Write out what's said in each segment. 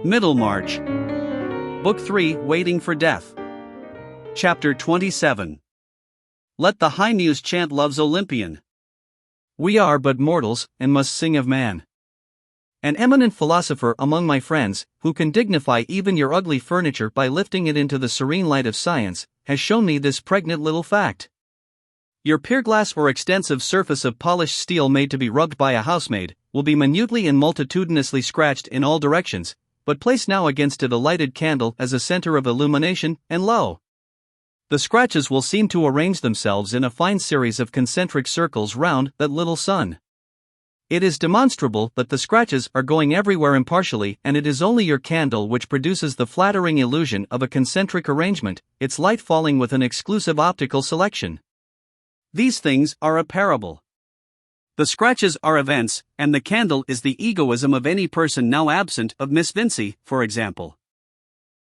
Middlemarch Book 3, Waiting for Death. Chapter 27. Let the high muse chant love's Olympian. We are but mortals, and must sing of man. An eminent philosopher among my friends, who can dignify even your ugly furniture by lifting it into the serene light of science, has shown me this pregnant little fact. Your pier glass or extensive surface of polished steel made to be rubbed by a housemaid, will be minutely and multitudinously scratched in all directions, but place now against it a lighted candle as a center of illumination, and lo! The scratches will seem to arrange themselves in a fine series of concentric circles round that little sun. It is demonstrable that the scratches are going everywhere impartially, and it is only your candle which produces the flattering illusion of a concentric arrangement, its light falling with an exclusive optical selection. These things are a parable. The scratches are events, and the candle is the egoism of any person now absent of Miss Vincy, for example.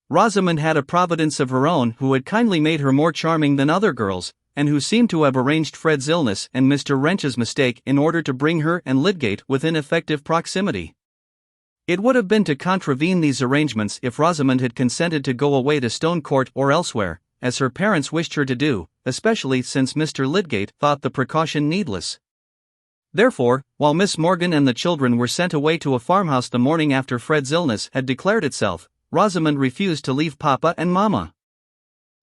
Rosamond had a providence of her own who had kindly made her more charming than other girls, and who seemed to have arranged Fred's illness and Mr. Wrench's mistake in order to bring her and Lydgate within effective proximity. It would have been to contravene these arrangements if Rosamond had consented to go away to Stone Court or elsewhere, as her parents wished her to do, especially since Mr. Lydgate thought the precaution needless. Therefore, while Miss Morgan and the children were sent away to a farmhouse the morning after Fred's illness had declared itself, Rosamond refused to leave Papa and Mamma.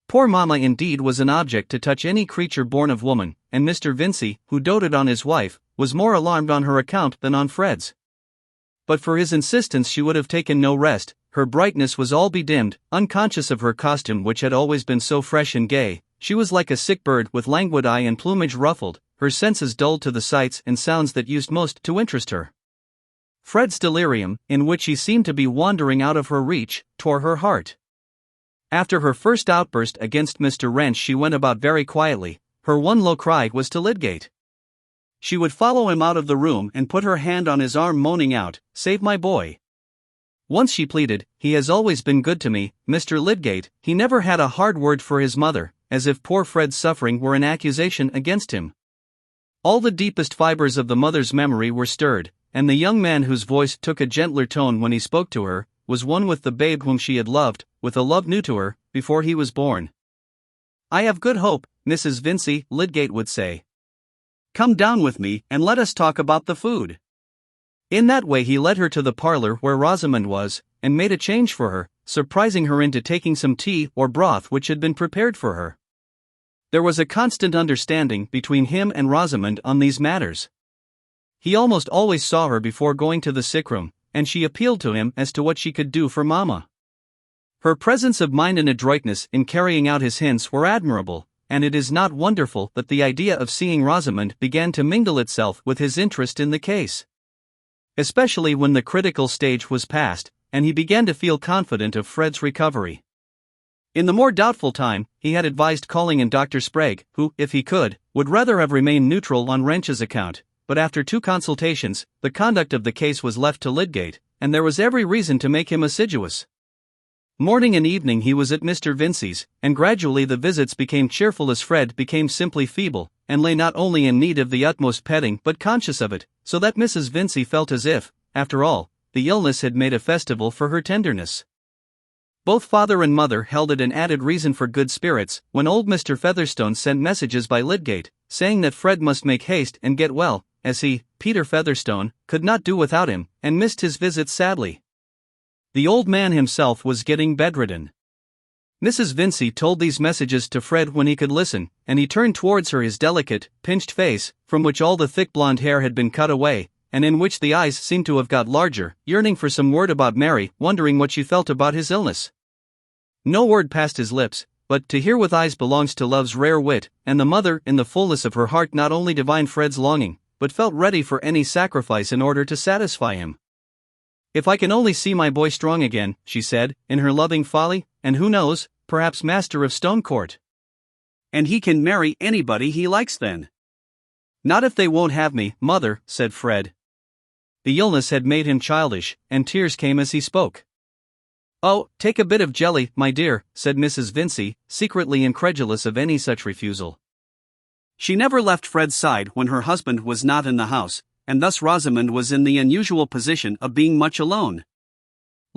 Poor Mamma indeed was an object to touch any creature born of woman, and Mr. Vincy, who doted on his wife, was more alarmed on her account than on Fred's. But for his insistence she would have taken no rest. Her brightness was all bedimmed, unconscious of her costume which had always been so fresh and gay. She was like a sick bird with languid eye and plumage ruffled, her senses dulled to the sights and sounds that used most to interest her. Fred's delirium, in which he seemed to be wandering out of her reach, tore her heart. After her first outburst against Mr. Wrench she went about very quietly. Her one low cry was to Lydgate. She would follow him out of the room and put her hand on his arm, moaning out, "Save my boy." Once she pleaded, "He has always been good to me, Mr. Lydgate, he never had a hard word for his mother," as if poor Fred's suffering were an accusation against him. All the deepest fibers of the mother's memory were stirred, and the young man whose voice took a gentler tone when he spoke to her, was one with the babe whom she had loved, with a love new to her, before he was born. "I have good hope, Mrs. Vincy," Lydgate would say. "Come down with me, and let us talk about the food." In that way he led her to the parlor where Rosamond was, and made a change for her, surprising her into taking some tea or broth which had been prepared for her. There was a constant understanding between him and Rosamond on these matters. He almost always saw her before going to the sick-room, and she appealed to him as to what she could do for Mamma. Her presence of mind and adroitness in carrying out his hints were admirable, and it is not wonderful that the idea of seeing Rosamond began to mingle itself with his interest in the case. Especially when the critical stage was past, and he began to feel confident of Fred's recovery. In the more doubtful time, he had advised calling in Dr. Sprague, who, if he could, would rather have remained neutral on Wrench's account, but after 2 consultations, the conduct of the case was left to Lydgate, and there was every reason to make him assiduous. Morning and evening he was at Mr. Vincy's, and gradually the visits became cheerful as Fred became simply feeble, and lay not only in need of the utmost petting but conscious of it, so that Mrs. Vincy felt as if, after all, the illness had made a festival for her tenderness. Both father and mother held it an added reason for good spirits when old Mr. Featherstone sent messages by Lydgate, saying that Fred must make haste and get well, as he, Peter Featherstone, could not do without him, and missed his visits sadly. The old man himself was getting bedridden. Mrs. Vincy told these messages to Fred when he could listen, and he turned towards her his delicate, pinched face, from which all the thick blonde hair had been cut away, and in which the eyes seemed to have got larger, yearning for some word about Mary, wondering what she felt about his illness. No word passed his lips, but to hear with eyes belongs to love's rare wit, and the mother in the fullness of her heart not only divined Fred's longing, but felt ready for any sacrifice in order to satisfy him. "If I can only see my boy strong again," she said, in her loving folly, "and who knows, perhaps master of Stone Court. And he can marry anybody he likes then." "Not if they won't have me, mother," said Fred. The illness had made him childish, and tears came as he spoke. "Oh, take a bit of jelly, my dear," said Mrs. Vincy, secretly incredulous of any such refusal. She never left Fred's side when her husband was not in the house, and thus Rosamond was in the unusual position of being much alone.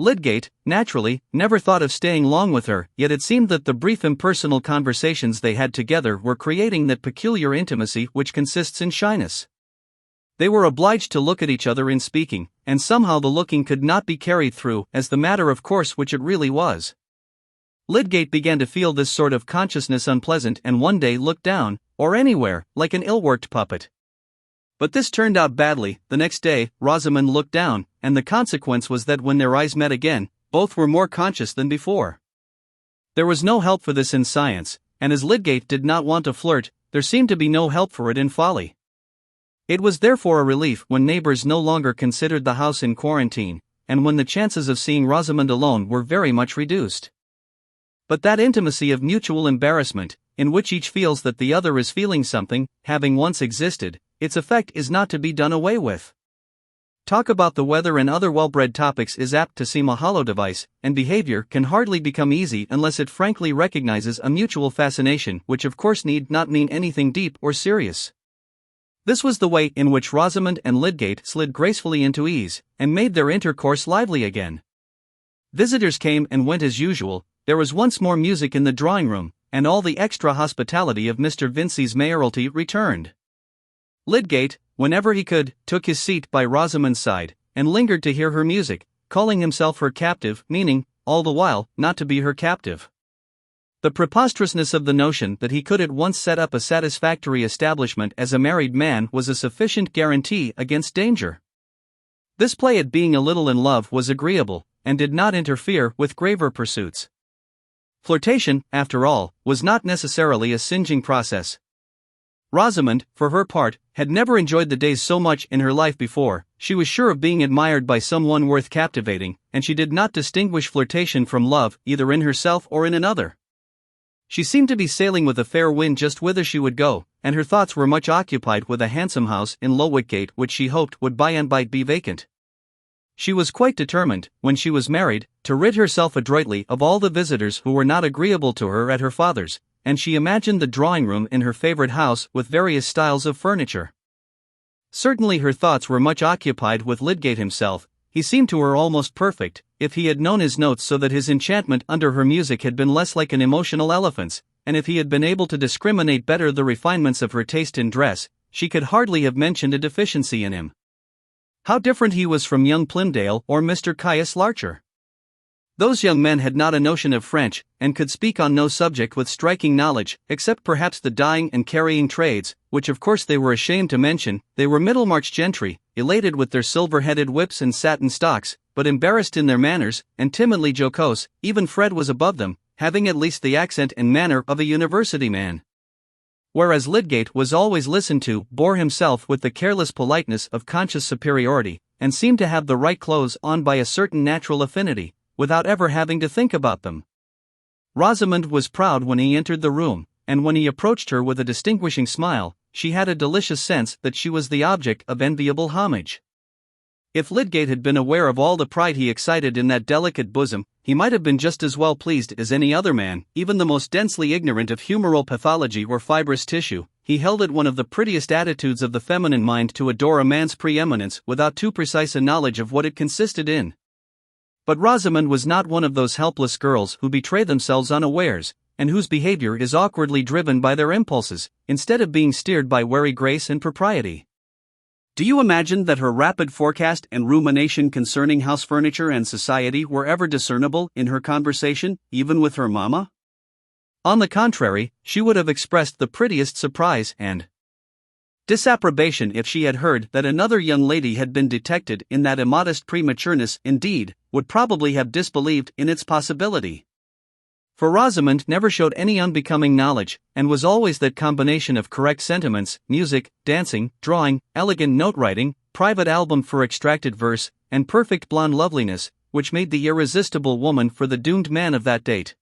Lydgate, naturally, never thought of staying long with her, yet it seemed that the brief impersonal conversations they had together were creating that peculiar intimacy which consists in shyness. They were obliged to look at each other in speaking, and somehow the looking could not be carried through as the matter of course which it really was. Lydgate began to feel this sort of consciousness unpleasant and one day looked down, or anywhere, like an ill-worked puppet. But this turned out badly. The next day, Rosamond looked down, and the consequence was that when their eyes met again, both were more conscious than before. There was no help for this in science, and as Lydgate did not want to flirt, there seemed to be no help for it in folly. It was therefore a relief when neighbors no longer considered the house in quarantine, and when the chances of seeing Rosamond alone were very much reduced. But that intimacy of mutual embarrassment, in which each feels that the other is feeling something, having once existed, its effect is not to be done away with. Talk about the weather and other well-bred topics is apt to seem a hollow device, and behavior can hardly become easy unless it frankly recognizes a mutual fascination which of course need not mean anything deep or serious. This was the way in which Rosamond and Lydgate slid gracefully into ease, and made their intercourse lively again. Visitors came and went as usual, there was once more music in the drawing-room, and all the extra hospitality of Mr. Vincey's mayoralty returned. Lydgate, whenever he could, took his seat by Rosamond's side, and lingered to hear her music, calling himself her captive, meaning, all the while, not to be her captive. The preposterousness of the notion that he could at once set up a satisfactory establishment as a married man was a sufficient guarantee against danger. This play at being a little in love was agreeable, and did not interfere with graver pursuits. Flirtation, after all, was not necessarily a singeing process. Rosamond, for her part, had never enjoyed the days so much in her life before. She was sure of being admired by someone worth captivating, and she did not distinguish flirtation from love, either in herself or in another. She seemed to be sailing with a fair wind just whither she would go, and her thoughts were much occupied with a handsome house in Lowickgate which she hoped would by and by be vacant. She was quite determined, when she was married, to rid herself adroitly of all the visitors who were not agreeable to her at her father's, and she imagined the drawing-room in her favorite house with various styles of furniture. Certainly her thoughts were much occupied with Lydgate himself. He seemed to her almost perfect, if he had known his notes so that his enchantment under her music had been less like an emotional elephant's, and if he had been able to discriminate better the refinements of her taste in dress, she could hardly have mentioned a deficiency in him. How different he was from young Plymdale or Mr. Caius Larcher! Those young men had not a notion of French, and could speak on no subject with striking knowledge, except perhaps the dyeing and carrying trades, which of course they were ashamed to mention. They were Middlemarch gentry, elated with their silver-headed whips and satin stocks, but embarrassed in their manners, and timidly jocose. Even Fred was above them, having at least the accent and manner of a university man. Whereas Lydgate was always listened to, bore himself with the careless politeness of conscious superiority, and seemed to have the right clothes on by a certain natural affinity, without ever having to think about them. Rosamond was proud when he entered the room, and when he approached her with a distinguishing smile, she had a delicious sense that she was the object of enviable homage. If Lydgate had been aware of all the pride he excited in that delicate bosom, he might have been just as well pleased as any other man, even the most densely ignorant of humoral pathology or fibrous tissue. He held it one of the prettiest attitudes of the feminine mind to adore a man's preeminence without too precise a knowledge of what it consisted in. But Rosamond was not one of those helpless girls who betray themselves unawares, and whose behavior is awkwardly driven by their impulses, instead of being steered by wary grace and propriety. Do you imagine that her rapid forecast and rumination concerning house furniture and society were ever discernible in her conversation, even with her mamma? On the contrary, she would have expressed the prettiest surprise and disapprobation if she had heard that another young lady had been detected in that immodest prematureness. Indeed, would probably have disbelieved in its possibility. For Rosamond never showed any unbecoming knowledge, and was always that combination of correct sentiments, music, dancing, drawing, elegant note-writing, private album for extracted verse, and perfect blonde loveliness, which made the irresistible woman for the doomed man of that date.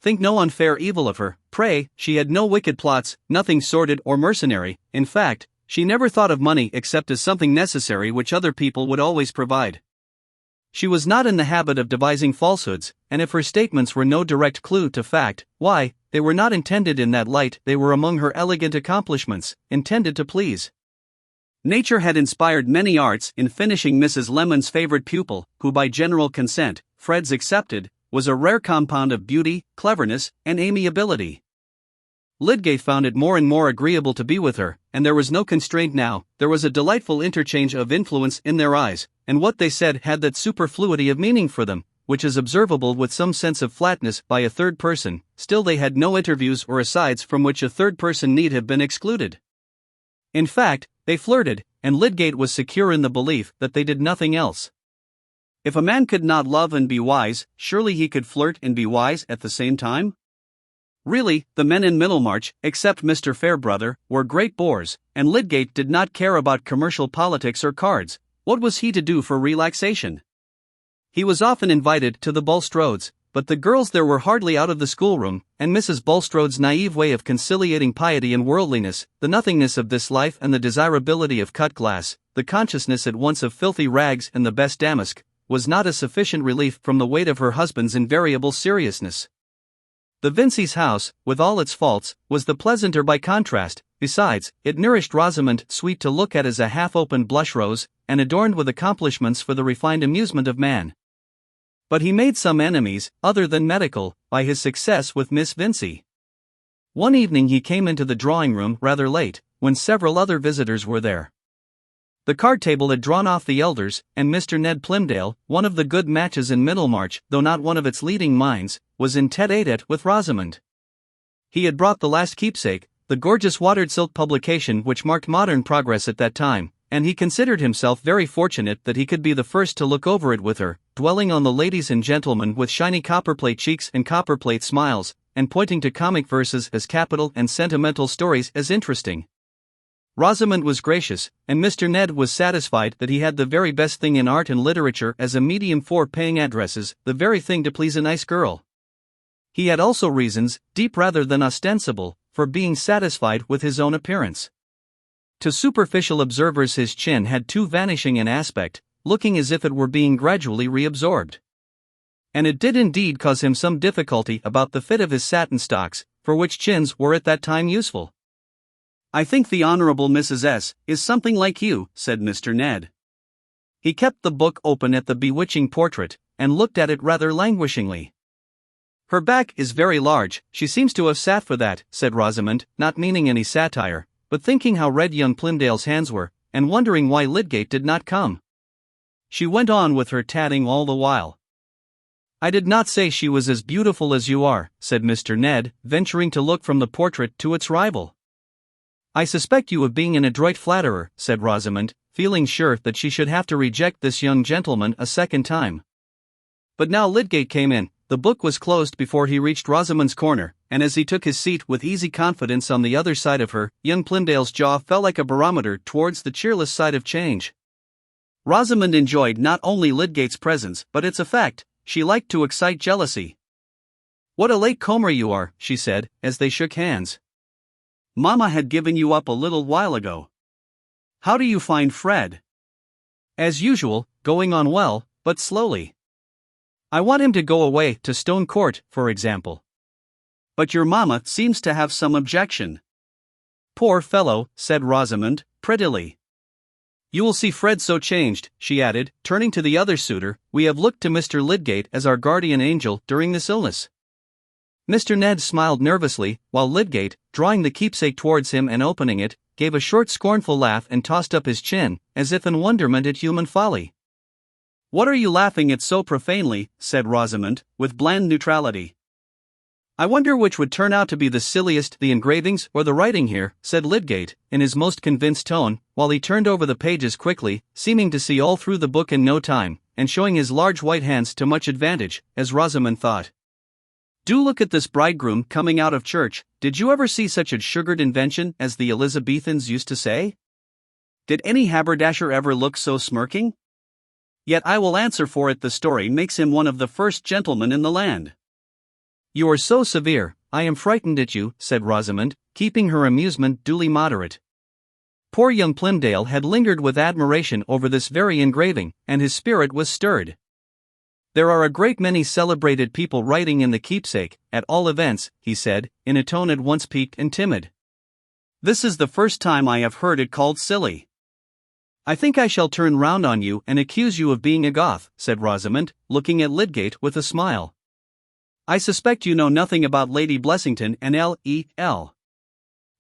Think no unfair evil of her, pray. She had no wicked plots, nothing sordid or mercenary. In fact, she never thought of money except as something necessary which other people would always provide. She was not in the habit of devising falsehoods, and if her statements were no direct clue to fact, why, they were not intended in that light. They were among her elegant accomplishments, intended to please. Nature had inspired many arts in finishing Mrs. Lemon's favorite pupil, who by general consent, Fred's accepted, was a rare compound of beauty, cleverness, and amiability. Lydgate found it more and more agreeable to be with her, and there was no constraint now. There was a delightful interchange of influence in their eyes, and what they said had that superfluity of meaning for them, which is observable with some sense of flatness by a third person. Still they had no interviews or asides from which a third person need have been excluded. In fact, they flirted, and Lydgate was secure in the belief that they did nothing else. If a man could not love and be wise, surely he could flirt and be wise at the same time? Really, the men in Middlemarch, except Mr. Fairbrother, were great bores, and Lydgate did not care about commercial politics or cards. What was he to do for relaxation? He was often invited to the Bulstrodes, but the girls there were hardly out of the schoolroom, and Mrs. Bulstrode's naive way of conciliating piety and worldliness, the nothingness of this life and the desirability of cut glass, the consciousness at once of filthy rags and the best damask, was not a sufficient relief from the weight of her husband's invariable seriousness. The Vincey's house, with all its faults, was the pleasanter by contrast. Besides, it nourished Rosamond, sweet to look at as a half-opened blush rose, and adorned with accomplishments for the refined amusement of man. But he made some enemies, other than medical, by his success with Miss Vincey. One evening he came into the drawing-room rather late, when several other visitors were there. The card table had drawn off the elders, and Mr. Ned Plymdale, one of the good matches in Middlemarch, though not one of its leading minds, was in tête-à-tête with Rosamond. He had brought the last keepsake, the gorgeous watered silk publication which marked modern progress at that time, and he considered himself very fortunate that he could be the first to look over it with her, dwelling on the ladies and gentlemen with shiny copperplate cheeks and copperplate smiles, and pointing to comic verses as capital and sentimental stories as interesting. Rosamond was gracious, and Mr. Ned was satisfied that he had the very best thing in art and literature as a medium for paying addresses, the very thing to please a nice girl. He had also reasons, deep rather than ostensible, for being satisfied with his own appearance. To superficial observers his chin had too vanishing an aspect, looking as if it were being gradually reabsorbed. And it did indeed cause him some difficulty about the fit of his satin stocks, for which chins were at that time useful. "I think the Honourable Mrs. S. is something like you," said Mr. Ned. He kept the book open at the bewitching portrait, and looked at it rather languishingly. "Her back is very large, she seems to have sat for that," said Rosamond, not meaning any satire, but thinking how red young Plymdale's hands were, and wondering why Lydgate did not come. She went on with her tatting all the while. "I did not say she was as beautiful as you are," said Mr. Ned, venturing to look from the portrait to its rival. "I suspect you of being an adroit flatterer," said Rosamond, feeling sure that she should have to reject this young gentleman a second time. But now Lydgate came in. The book was closed before he reached Rosamond's corner, and as he took his seat with easy confidence on the other side of her, young Plymdale's jaw fell like a barometer towards the cheerless side of change. Rosamond enjoyed not only Lydgate's presence but its effect. She liked to excite jealousy. "What a late comer you are," she said, as they shook hands. "Mamma had given you up a little while ago. How do you find Fred?" "As usual, going on well, but slowly. I want him to go away to Stone Court, for example." "But your mamma seems to have some objection." "Poor fellow," said Rosamond, prettily. "You will see Fred so changed," she added, turning to the other suitor. "We have looked to Mr. Lydgate as our guardian angel during this illness." Mr. Ned smiled nervously, while Lydgate, drawing the keepsake towards him and opening it, gave a short scornful laugh and tossed up his chin, as if in wonderment at human folly. "What are you laughing at so profanely?" said Rosamond, with bland neutrality. "I wonder which would turn out to be the silliest, the engravings or the writing here," said Lydgate, in his most convinced tone, while he turned over the pages quickly, seeming to see all through the book in no time, and showing his large white hands to much advantage, as Rosamond thought. "Do look at this bridegroom coming out of church. Did you ever see such a sugared invention, as the Elizabethans used to say? Did any haberdasher ever look so smirking? Yet I will answer for it the story makes him one of the first gentlemen in the land." "You are so severe, I am frightened at you," said Rosamond, keeping her amusement duly moderate. Poor young Plymdale had lingered with admiration over this very engraving, and his spirit was stirred. "There are a great many celebrated people writing in the keepsake, at all events," he said, in a tone at once piqued and timid. "This is the first time I have heard it called silly. "I think I shall turn round on you and accuse you of being a Goth," said Rosamond, looking at Lydgate with a smile. "I suspect you know nothing about Lady Blessington and L.E.L."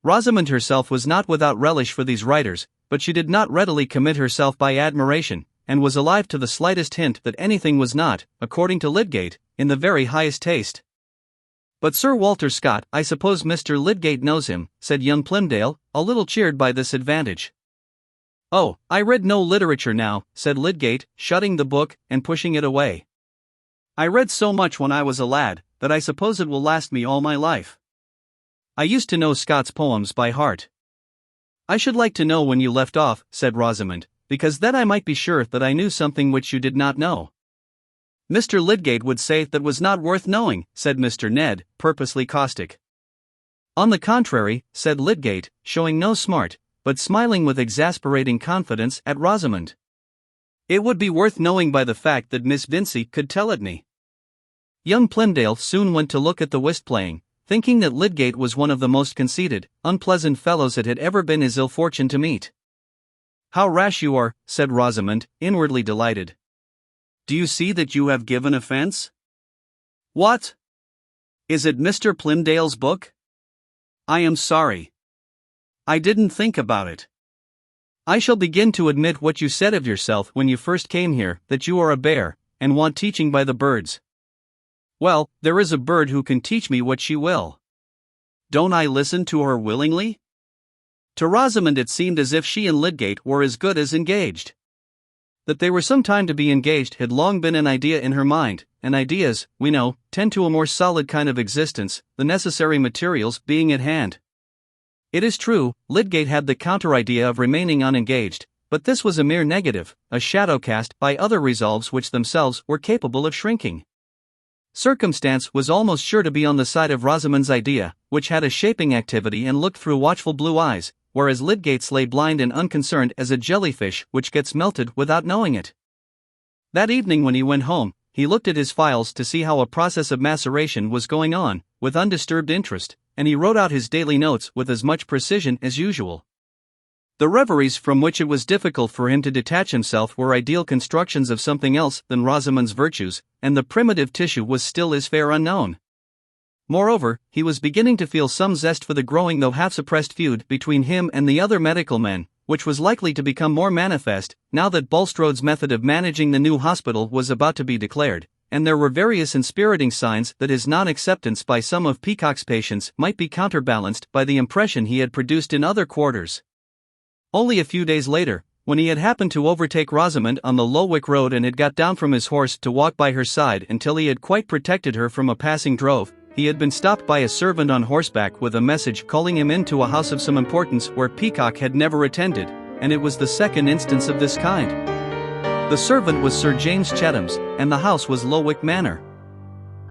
Rosamond herself was not without relish for these writers, but she did not readily commit herself by admiration, and was alive to the slightest hint that anything was not, according to Lydgate, in the very highest taste. "But Sir Walter Scott, I suppose Mr. Lydgate knows him," said young Plymdale, a little cheered by this advantage. "Oh, I read no literature now," said Lydgate, shutting the book and pushing it away. "I read so much when I was a lad, that I suppose it will last me all my life. I used to know Scott's poems by heart." "I should like to know when you left off," said Rosamond, "because then I might be sure that I knew something which you did not know." "Mr. Lydgate would say that was not worth knowing," said Mr. Ned, purposely caustic. "On the contrary," said Lydgate, showing no smart, but smiling with exasperating confidence at Rosamond. "It would be worth knowing by the fact that Miss Vincey could tell it me." Young Plymdale soon went to look at the whist playing, thinking that Lydgate was one of the most conceited, unpleasant fellows it had ever been his ill fortune to meet. "How rash you are," said Rosamond, inwardly delighted. "Do you see that you have given offense?" "What? Is it Mr. Plymdale's book? I am sorry. I didn't think about it. I shall begin to admit what you said of yourself when you first came here, that you are a bear, and want teaching by the birds. Well, there is a bird who can teach me what she will. Don't I listen to her willingly?" To Rosamond it seemed as if she and Lydgate were as good as engaged. That they were some time to be engaged had long been an idea in her mind, and ideas, we know, tend to a more solid kind of existence, the necessary materials being at hand. It is true, Lydgate had the counter-idea of remaining unengaged, but this was a mere negative, a shadow cast by other resolves which themselves were capable of shrinking. Circumstance was almost sure to be on the side of Rosamond's idea, which had a shaping activity and looked through watchful blue eyes, whereas Lydgate's lay blind and unconcerned as a jellyfish which gets melted without knowing it. That evening when he went home, he looked at his files to see how a process of maceration was going on, with undisturbed interest, and he wrote out his daily notes with as much precision as usual. The reveries from which it was difficult for him to detach himself were ideal constructions of something else than Rosamond's virtues, and the primitive tissue was still as fair unknown. Moreover, he was beginning to feel some zest for the growing though half-suppressed feud between him and the other medical men, which was likely to become more manifest, now that Bulstrode's method of managing the new hospital was about to be declared, and there were various inspiriting signs that his non-acceptance by some of Peacock's patients might be counterbalanced by the impression he had produced in other quarters. Only a few days later, when he had happened to overtake Rosamond on the Lowick Road and had got down from his horse to walk by her side until he had quite protected her from a passing drove, he had been stopped by a servant on horseback with a message calling him into a house of some importance where Peacock had never attended, and it was the second instance of this kind. The servant was Sir James Chetham's, and the house was Lowick Manor.